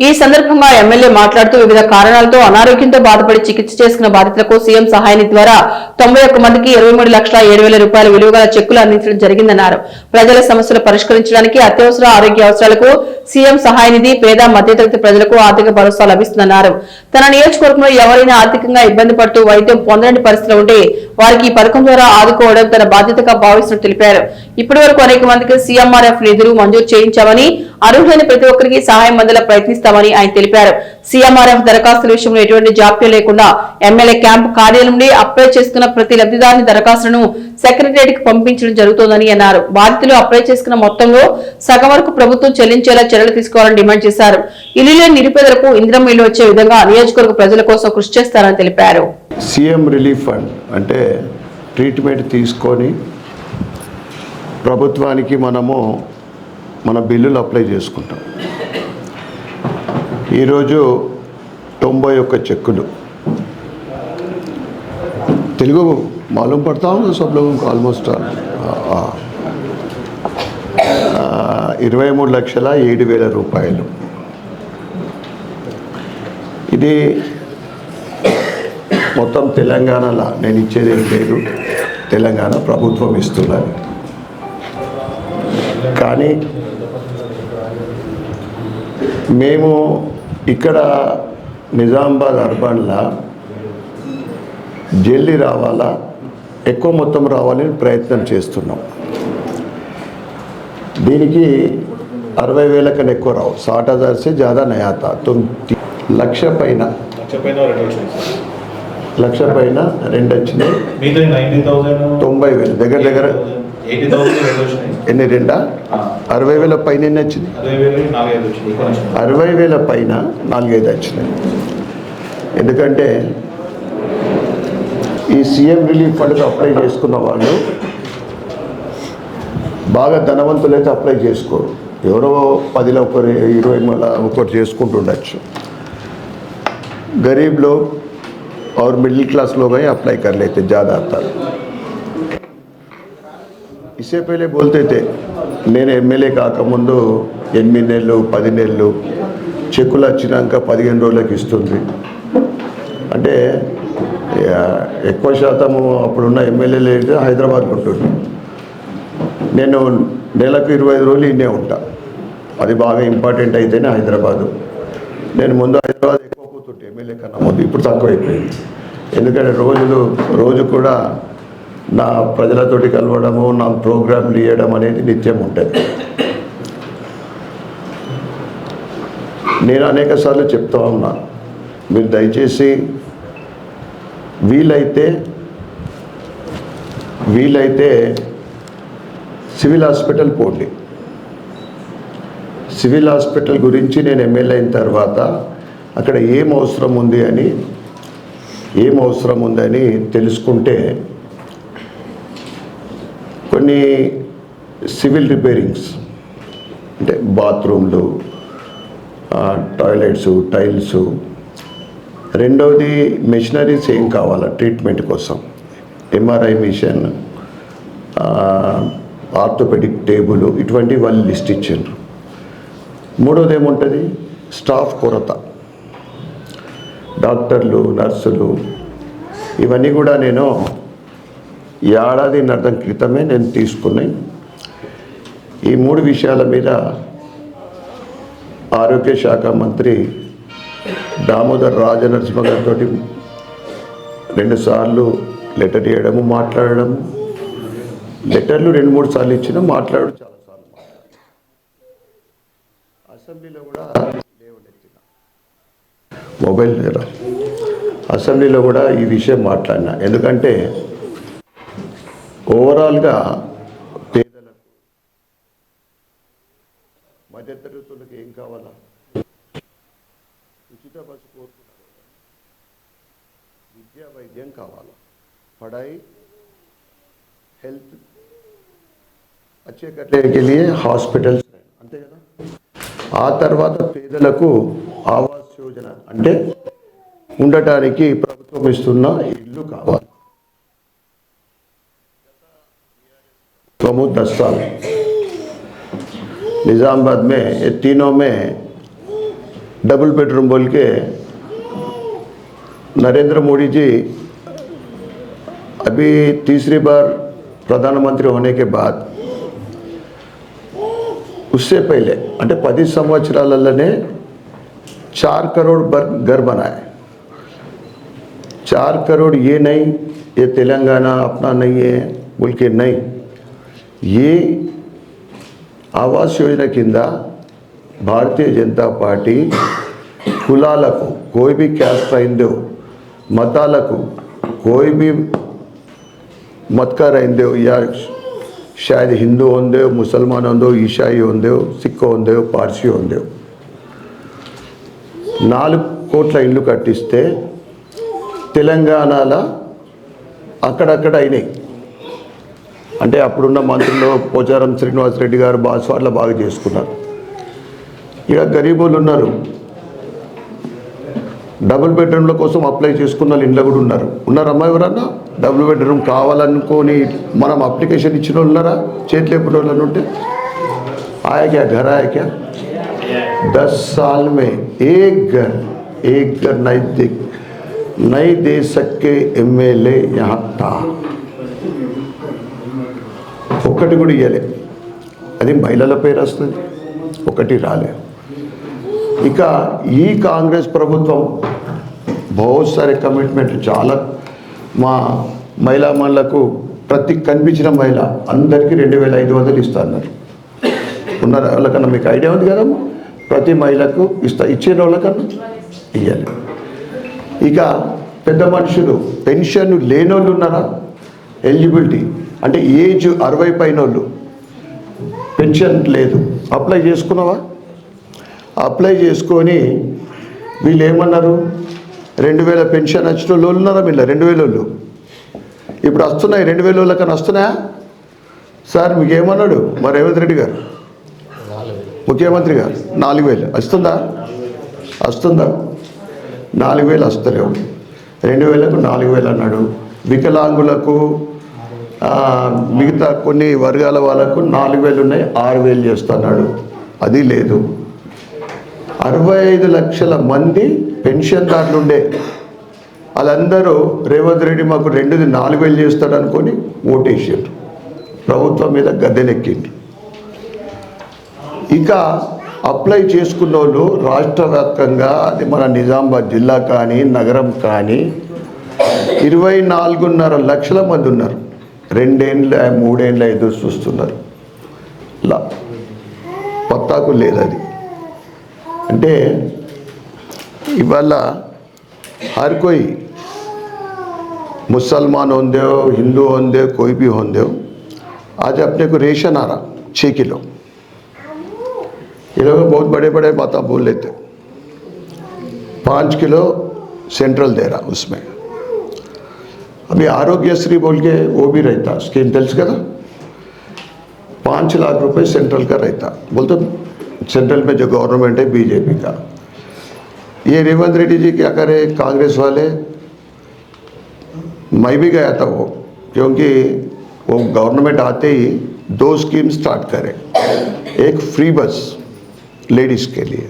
ఈ సందర్భంగా ఎమ్మెల్యే మాట్లాడుతూ వివిధ కారణాలతో అనారోగ్యంతో బాధపడి చికిత్స చేసుకున్న బాధితులకు సీఎం సహాయనిధి ద్వారా 91 మందికి 23,07,000 రూపాయల విలువగల చెక్కులు అందించడం జరిగిందన్నారు. ప్రజల సమస్యలు పరిష్కరించడానికి అత్యవసర ఆరోగ్య అవసరాలకు సీఎం సహాయనిధి పేద మధ్యతరగతి ప్రజలకు ఆర్థిక భరోసా లభిస్తుందన్నారు. తన నియోజకవర్గంలో ఎవరైనా ఆర్థికంగా ఇబ్బంది పడుతూ వైద్యం పొందలేని పరిస్థితులు ఉంటే వారికి ఈ పథకం ద్వారా ఆదుకోవడం తన బాధ్యతగా భావిస్తున్నట్టు తెలిపారు. ఇప్పటి వరకు అనేక మందికి సీఎంఆర్ఎఫ్ నిధులు మంజూరు చేయించామని, అర్హులైన ప్రతి ఒక్కరికి సహాయం అందేలా ప్రయత్నిస్తామని ఆయన తెలిపారు. సీఎంఆర్ఎఫ్ దరఖాస్తుల విషయంలో ఎటువంటి జాప్యం లేకుండా ఎమ్మెల్యే క్యాంపు కార్యాలయం నుండి అప్లై చేసుకున్న ప్రతి లబ్ధిదారుని దరఖాస్తులను సెక్రటరియట్ కి పంపించడం జరుగుతోందని అన్నారు. బాధితులు అప్లై చేసుకున్న మొత్తంలో సగం వరకు ప్రభుత్వం చెల్లించేలా చర్యలు తీసుకోవాలని డిమాండ్ చేశారు. ఇల్లు లేని నిరుపేదలకు ఇందిరమ్మ ఇల్లు వచ్చే విధంగా నియోజకవర్గ ప్రజల కోసం కృషి చేస్తారని తెలిపారు. సీఎం రిలీఫ్ ఫండ్ అంటే ట్రీట్మెంట్ తీసుకొని ప్రభుత్వానికి మనము మన బిల్లులు అప్లై చేసుకుంటాం. ఈరోజు 91 చెక్కులు తెలుగు मालूम पड़ता हूँ सब लोगों को ऑलमोस्ट 23,07,000 రూపాయలు. ఇది మొత్తం తెలంగాణలో నేను ఇచ్చేది లేదు, తెలంగాణ ప్రభుత్వం ఇస్తున్నది. కానీ మేము ఇక్కడ నిజామాబాద్ అర్బన్లో జల్దీ రావాలా, ఎక్కువ మొత్తం రావాలని ప్రయత్నం చేస్తున్నాం. దీనికి 60,000 కన్నా ఎక్కువ రావు. 60,000 से ज़्यादा नहीं आता. तो 1,00,000 పైన 1,00,000 పైన 2 వచ్చినాయి. 90,000 దగ్గర దగ్గర ఎన్ని 2 60,000 పైన ఎన్ని వచ్చింది? 60,000 పైన 4-5 వచ్చినాయి. ఎందుకంటే ఈ సీఎం రిలీఫ్ ఫండ్కి అప్లై చేసుకున్న వాళ్ళు బాగా ధనవంతులైతే అప్లై చేసుకోరు. ఎవరో 10లో ఒకరు 20 ఒకటి చేసుకుంటుండొచ్చు. गरीब लोग और मिडिल क्लास लोग हैं अप्लाई कर लेते ज़्यादा आता. इससे पहले बोलते थे నేను ఎమ్మెల్యే కాకముందు 8 నెలలు 10 నెలలు చెక్కులు వచ్చినాక 15 రోజులకు ఇస్తుంది అంటే ఎక్కువ శాతము అప్పుడున్న ఎమ్మెల్యేలు అయితే హైదరాబాద్ ఉంటుంది. నేను నెలకు 25 రోజులు ఇన్నే ఉంటా. అది బాగా ఇంపార్టెంట్ అయితేనే హైదరాబాదు. నేను ముందు హైదరాబాద్ ఎక్కువ పోతుంటే ఎమ్మెల్యే కన్నా ముందు, ఇప్పుడు తక్కువైపోయింది. ఎందుకంటే రోజు కూడా నా ప్రజలతోటి కలవడము, నా ప్రోగ్రాంలు ఇవ్వడం అనేది నిత్యం ఉంటుంది. నేను అనేక సార్లు చెప్తా ఉన్నా, మీరు దయచేసి వీలైతే సివిల్ హాస్పిటల్ పోండి. సివిల్ హాస్పిటల్ గురించి నేను ఎమ్మెల్యే అయిన తర్వాత అక్కడ ఏం అవసరం ఉందని తెలుసుకుంటే కొన్ని సివిల్ రిపేరింగ్స్ అంటే బాత్రూమ్లు, టాయిలెట్స్, టైల్స్, రెండవది మెషినరీస్ ఏం కావాలా ట్రీట్మెంట్ కోసం, ఎంఆర్ఐ మిషన్, ఆర్థోపెడిక్ టేబుల్, ఇటువంటి వాళ్ళు లిస్ట్ ఇచ్చారు. మూడోది ఏముంటుంది, స్టాఫ్ కొరత, డాక్టర్లు, నర్సులు, ఇవన్నీ కూడా నేను 1.5 ఏళ్ల క్రితమే నేను తీసుకున్నాయి. ఈ 3 విషయాల మీద ఆరోగ్య శాఖ మంత్రి దామోదర్ రాజనరసింహ గారితో 2 సార్లు లెటర్ ఇవ్వడము, మాట్లాడడము, లెటర్లు 2-3 సార్లు ఇచ్చినా మాట్లాడడం చాలాసార్లు. అసెంబ్లీలో కూడా లేవనెత్తిన మొబైల్ దగ్గర అసెంబ్లీలో కూడా ఈ విషయం మాట్లాడినా. ఎందుకంటే ఓవరాల్గా పేదలకు, మధ్యతరగతులకు ఏం కావాలా, ఉచిత బస్సు కోరుతున్నారు, విద్యా వైద్యం కావాలా, పढ़ाई हेल्थ अच्छे करने के लिए హాస్పిటల్స్ అంతే కదా. ఆ తర్వాత పేదలకు ఆవాస్ యోజన అంటే ఉండటానికి ప్రభుత్వం ఇస్తున్న ఇల్లు కావాలి. 10 साल निज़ामाबाद में ये तीनों में डबल बेडरूम बोल के नरेंद्र मोदी जी अभी तीसरी बार प्रधानमंत्री होने के बाद उससे पहले అంటే 10 సంవత్సరాలలోనే 4 करोड़ घर बनाए। 4 करोड़ ये नहीं ये तेलंगाना अपना नहीं है बोल के नहीं, ये आवास योजना కింద भारतीय जनता पार्टी కులాలకు कोई भी कैस्ट रहंदो, మతాలకు कोई भी मत का रहंदो या शायद हिंदू होंदे, मुसलमान होंदो, ईसाई होंदे, सिख होंदे, पारसी होंदे 4 కోట్ల ఇల్లు కట్టిస్తే తెలంగాణలో అక్కడక్కడ అయినాయి. అంటే అప్పుడున్న మంత్రులు పోచారం శ్రీనివాసరెడ్డి గారు బాస్వాడ్ల బాగా చేసుకున్నారు. ఇక గరీబులు ఉన్నారు, డబుల్ బెడ్రూమ్ల కోసం అప్లై చేసుకున్న ఇంట్లో కూడా ఉన్నారమ్మా ఎవరన్నా డబుల్ బెడ్రూమ్ కావాలనుకొని మనం అప్లికేషన్ ఇచ్చిన వాళ్ళు ఉన్నారా? చేతులు ఎప్పుడు వాళ్ళని ఉంటే आया क्या घर आया क्या? 10 साल में एक घर नहीं दे सके एमएलए यहाँ था. ఒకటి కూడా ఇయ్యలే. అది మహిళల పేరు వస్తుంది, ఒకటి రాలే. ఇక ఈ కాంగ్రెస్ ప్రభుత్వం बहुत सारे కమిట్మెంట్ చాలా మా మహిళా మనులకు ప్రతి కనిపించిన మహిళ అందరికీ 2500 ఇస్తున్నారు. ఉన్నారు వాళ్ళకన్నా మీకు ఐడియా ఉంది కదా, ప్రతి మహిళకు ఇచ్చే వాళ్ళకన్నా ఇవ్వాలి. ఇక పెద్ద మనుషులు పెన్షన్ లేనోళ్ళు ఉన్నారా? ఎలిజిబిలిటీ అంటే ఏజ్ 60 పైన వాళ్ళు పెన్షన్ లేదు, అప్లై చేసుకున్నావా? అప్లై చేసుకొని వీళ్ళు ఏమన్నారు, 2000 పెన్షన్ వచ్చిన వాళ్ళు ఉన్నారా? వీళ్ళ 2000 వాళ్ళు ఇప్పుడు వస్తున్నాయి. 2000 వాళ్ళకన్నా వస్తున్నాయా? సార్ మీకు ఏమన్నాడు మా రేవంత్ రెడ్డి గారు ముఖ్యమంత్రి గారు? 4000 వస్తుందా? 4000 వస్తలేవు. 2000కు 4000 అన్నాడు. వికలాంగులకు మిగతా కొన్ని వర్గాల వాళ్ళకు 4000 ఉన్నాయి, 6000 చేస్తున్నాడు. అది లేదు. 65 లక్షల మంది పెన్షన్దారులు ఉండే వాళ్ళందరూ రేవంత్ రెడ్డి మాకు 4000 చేస్తాడు అనుకొని ఓటేసారు, ప్రభుత్వం మీద గద్దెనెక్కిండ్రు. ఇక అప్లై చేసుకున్న వాళ్ళు రాష్ట్ర వ్యాప్తంగా, అది మన నిజామాబాద్ జిల్లా కానీ నగరం కానీ 24.5 లక్షల మంది ఉన్నారు. 2 ఏళ్ళ 3 ఏళ్ళ ఎదురు చూస్తున్నారు. ఇలా పత్తాకు లేదు. అది అంటే ఇవాళ हर कोई मुसलमान होंदे हो, हिंदू होंदे, कोई भी होंदे हो, आज अपने को रेशन आ रहा 6 किलो. ये लोग बहुत बड़े बड़े बातें बोल लेते. 5 किलो सेंट्रल दे रहा उसमें. अभी आरोग्यश्री बोल के वो भी रहता स्कीम तेल्स కదా, 5 लाख रुपए सेंट्रल का रहता. बोलते सेंट्रल में जो गवर्नमेंट है बीजेपी का. ये रेवंत रेड्डी जी क्या करे, कांग्रेस वाले, मैं भी गया था वो, क्योंकि वो गवर्नमेंट आते ही 2 स्कीम स्टार्ट करे. एक फ्री बस लेडीज़ के लिए,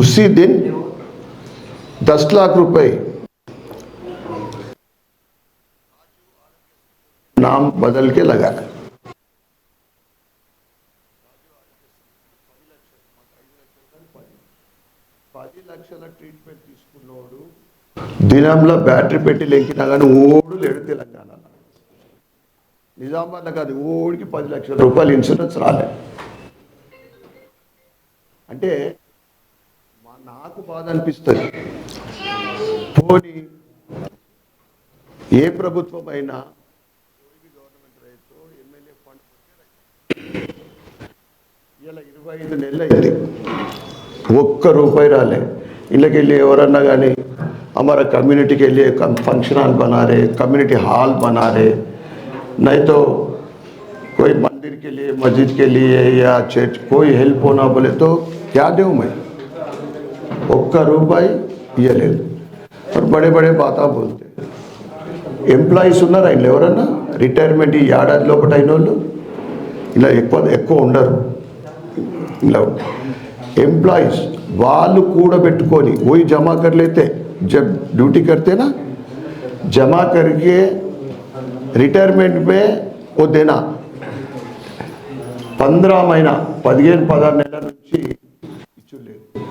उसी दिन 10 लाख रुपए नाम बदल के लगाया. ట్రీట్మెంట్ తీసుకున్నోడు దినంలో బ్యాటరీ పెట్టి లెక్కినా కానీ ఓడు లేడు తెలంగాణలో. నిజామాబాద్లో కాదు, ఓడికి 10 లక్షల రూపాయలు ఇన్సూరెన్స్ రాలే. అంటే నాకు బాధ అనిపిస్తుంది. పోనీ ఏ ప్రభుత్వం అయినా గవర్నమెంట్ రైతు ఎమ్మెల్యే ఫండ్ ఇలా 25 నెలలు అయింది, ఒక్క రూపాయి రాలే. इनके लिए ఎవరన్నా కానీ हमारा कम्युनिटी के लिए फंक्शन हॉल बना रहे, कम्युनिटी हॉल बना रहे, नहीं तो कोई मंदिर के लिए, मस्जिद के लिए या चर्च कोई हेल्प होना बोले तो क्या दूँ मैं? ఒక్క రూపాయి ఇవ్వలేదు. और बड़े बड़े बातें बोलते. ఎంప్లాయీస్ ఉన్నారా ఇంట్లో ఎవరన్నా? రిటైర్మెంట్ ఈ ఏడాది లోపల అయిన వాళ్ళు ఇలా ఎక్కువ ఉండరు. ఇలా ఎంప్లాయీస్ వాళ్ళు కూడబెట్టుకొని वही जमा कर लेते जब ड्यूटी करते ना जमा करके रिटायरमेंट में वो देना 15 महीना 15-16 నెలల నుంచి ఇచ్చులేదు